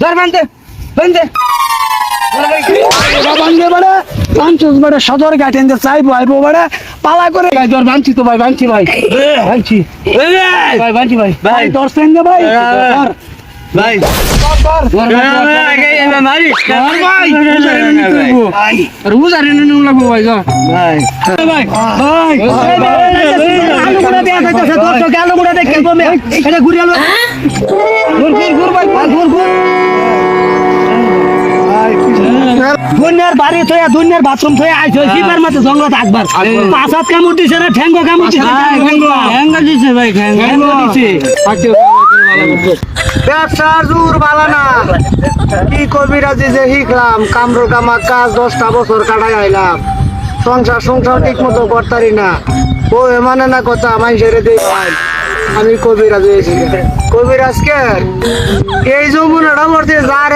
ধর বান্ধে বান্ধে বান্ধে বড় পাঁচশ বড় সদর গাইতেন চাইবো আইবো বড় পালা করে গাই ধর বানছি তো ভাই বানছি ভাই বানছি ভাই বানছি ভাই ভাই দর্শন দে ভাই ধর ভাই ধর রুজারে নুন লাগবো ভাই যা ভাই ভাই আলু গুড়া দেয়া যাইতেছে দর্শক আলু গুড়া দেখে কমে এটা ঘুরে আলো ঘুর ঘুর ঘুর ভাই ঘুর ঘুর দুনিয়ার বাড়ি থয়া দুনিয়ার বাথরুম থয়া আইছ সিপার মাঝে জঙ্গল থাকবার পাঁচাত কামড় দিছে না ঠ্যাঙ্গো কামড় দিছে ঠ্যাঙ্গো দিছে ভাই ঠ্যাঙ্গো দিছে ব্যবসার জোর বালা না কি কবিরাজি যে শিখলাম কামরু কামা কাজ 10টা বছর কাটাই আইলাম সংসার ঠিক মতো করতারি না ও মানে না কথা আমি ছেড়ে দিই আমি কবিরাজ হয়েছি কবিরাজকে এই যৌবনটা মরতে যার